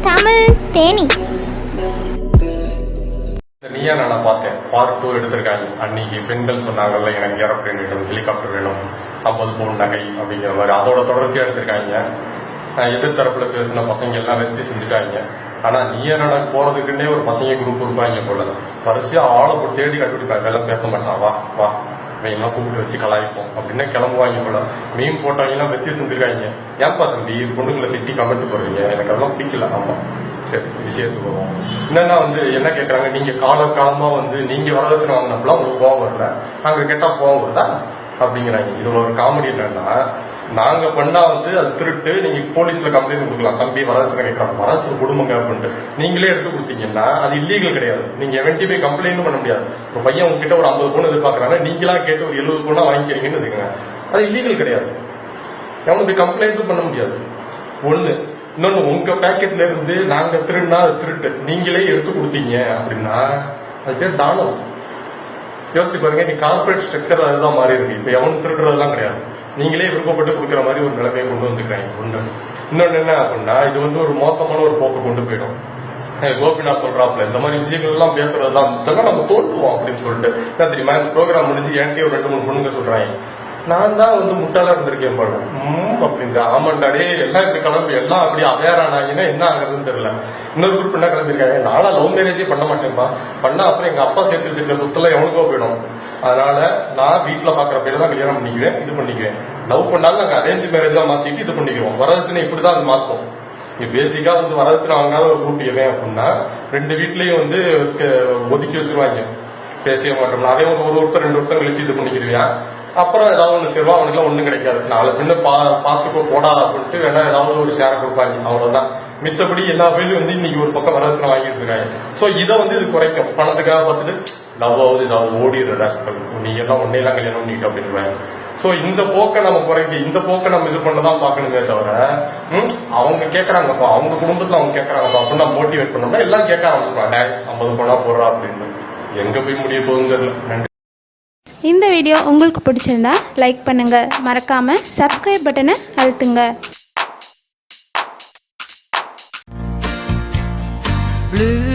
தமிழ் தேனி. நீயா நான் பார்த்தேன் பார்ட் 2 எடுத்திருக்காங்க. அன்னைக்கு பெண்கள் சொன்னாங்கல்ல, எனக்கு ஏரோப்ளேன் வேணும், ஹெலிகாப்டர் வேணும், 50 பவுன் நகை அப்படிங்கிற மாதிரி அதோட தொடர்ச்சியாக எடுத்திருக்காங்க. எதிர்த்தரப்புல பேசின பசங்க எல்லாம் வச்சு செஞ்சுட்டாங்க. ஆனா நீயா நான் போறதுக்குன்னே ஒரு பசங்க குரூப் இருப்பாங்க போல. வரிசையா ஆளை போட்டு தேடி கண்டுபிடிப்பாங்க. அதெல்லாம் பேச மாட்டான், வா வா இவங்கெல்லாம் கூப்பிட்டு வச்சு கலாய்ப்போம் அப்படின்னு கிளம்புவாங்க போல. மீன் போட்டவங்கலாம் வச்சு செஞ்சிருக்காங்க. ஏன்பா தம்பி பொண்ணுங்களை திட்டி கமெண்ட் போடுறீங்க? எனக்கு அதெல்லாம் பிடிக்கல. ஆமா சரி, விஷயத்துக்கு வருவோம். என்னன்னா என்ன கேட்கறாங்க, நீங்க காலமா நீங்க வரதட்சணை வாங்கினப்பெல்லாம் உங்களுக்கு கோவம் வரல, நாங்க கேட்டா கோவம் வருதா அப்படிங்கிறாங்க. இதுல ஒரு காமெடி என்னன்னா, நாங்க பண்ணா அது திருட்டு, நீங்க போலீஸ்ல கம்ப்ளைண்ட் கொடுக்கலாம், தம்பி வரதட்சணை கேட்கறாங்க, வரதட்சணை குடும்பங்க அப்படின்ட்டு நீங்களே எடுத்து கொடுத்தீங்கன்னா அது இல்லீகல் கிடையாது. நீங்க எவன்ட்டி போய் கம்ப்ளைண்ட் பண்ண முடியாது. ஒரு பையன் உங்ககிட்ட ஒரு 50 பவுன் எதிர்பார்க்கறாங்க, நீங்களா கேட்டு ஒரு 70 பவுனா வாங்கிக்கிறீங்கன்னு வச்சுக்கோங்க, அது இல்லீகல் கிடையாது. எவனுக்கு கம்ப்ளைண்ட்டும் பண்ண முடியாது. ஒண்ணு. இன்னொன்னு, உங்க பேக்கெட்ல இருந்து நாங்க திருடுனா அது திருட்டு, நீங்களே எடுத்து கொடுத்தீங்க அப்படின்னா அது பேர் தானம். யோசிச்சு பாருங்க, நீ கார்பரேட் ஸ்ட்ரக்சர் அதுதான் மாறி இருக்கு. இப்ப எவனும் திருடுறதுலாம் கிடையாது, நீங்களே விருப்பப்பட்டு கொடுக்குற மாதிரி ஒரு நிலைமையை கொண்டு வந்துக்கிறாங்க. ஒண்ணு. இன்னொன்னு என்ன அப்படின்னா, இது ஒரு மோசமான ஒரு போக்கு கொண்டு போயிடும். கோபிநாத் சொல்றாப்ல, இந்த மாதிரி விஷயங்கள் எல்லாம் பேசுறதுதான் இதெல்லாம் நம்ம தோற்றுவோம் அப்படின்னு சொல்லிட்டு என்ன தெரியுமா, இந்த ப்ரோக்ராம் முடிஞ்சு என்கிட்ட ஒரு 2-3 பொண்ணுங்க சொல்றாங்க, நான் தான் முட்டாளா இருந்திருக்கேன் போல அப்படின்ற. ஆமாண்டாடே எல்லாம் இப்படி கிளம்பி எல்லாம் அப்படி அவேரானாங்கன்னா என்ன ஆகுறதுன்னு தெரியல. இன்னொரு குரூப் என்ன கிளம்பிருக்காங்க, நானா லவ் மேரேஜே பண்ண மாட்டேன்பா, பண்ணா அப்புறம் எங்க அப்பா சேர்த்து வச்சிருக்க சொத்துல எவனுக்கோ போயிடும், அதனால நான் வீட்டுல பாக்குற பேர் தான் கல்யாணம் பண்ணிக்குவேன், இது பண்ணிக்குவேன். லவ் பண்ணாலும் நாங்க அரேஞ்ச் மேரேஜ் தான் மாத்திட்டு இது பண்ணிக்குவோம். வரதட்சணை இப்படிதான் அது மாத்தோம். பேசிக்கா வரதட்சணை வாங்காத ஒரு குரூப் எவன் அப்படின்னா, 2 வீட்லயும் ஒதுக்கி வச்சிருவாங்க, பேசவே மாட்டோம். அதே ஒரு வருஷம் 2 வருஷம் கழிச்சு இது பண்ணிக்கிறியா, அப்புறம் ஏதாவது ஒண்ணு சேருவா, அவனுக்குலாம் ஒண்ணும் கிடைக்காது. நாலு பின்ன பாத்துக்கோ போடா அப்படின்ட்டு வேணா ஏதாவது ஒரு ஷேரை கொடுப்பாங்க, அவ்வளவுதான். மித்தபடி எல்லா பேரும் இன்னைக்கு ஒரு பக்கம் வரதட்சணை வாங்கிட்டு இருக்காங்க. சோ இதை இது குறைக்கும். பணத்துக்காக பார்த்துட்டு லவ் ஆகுது இதாவது ஓடிடுற, நீ எல்லாம் ஒன்னையெல்லாம் கல்யாணம் பண்ணிட்டு அப்படின்னு. சோ இந்த போக்கை நம்ம குறைக்க, இந்த போக்கை நம்ம இது பண்ணதான் பார்க்கணுமே தவிர, அவங்க கேட்கறாங்கப்பா, அவங்க குடும்பத்துல அவங்க கேட்கறாங்கப்பா அப்படின்னு நம்ம மோட்டிவேட் பண்ணோம்னா எல்லாம் கேட்க ஆரம்பிச்சிருவாங்க, 50 பணா போடுறா அப்படின்னு. எங்க போய் முடிய போகுதுன்னு தெரியல. நன்றி. இந்த வீடியோ உங்களுக்கு பிடிச்சிருந்தா லைக் பண்ணுங்கள், மறக்காமல் சப்ஸ்கிரைப் பட்டனை அழுத்துங்க. Blue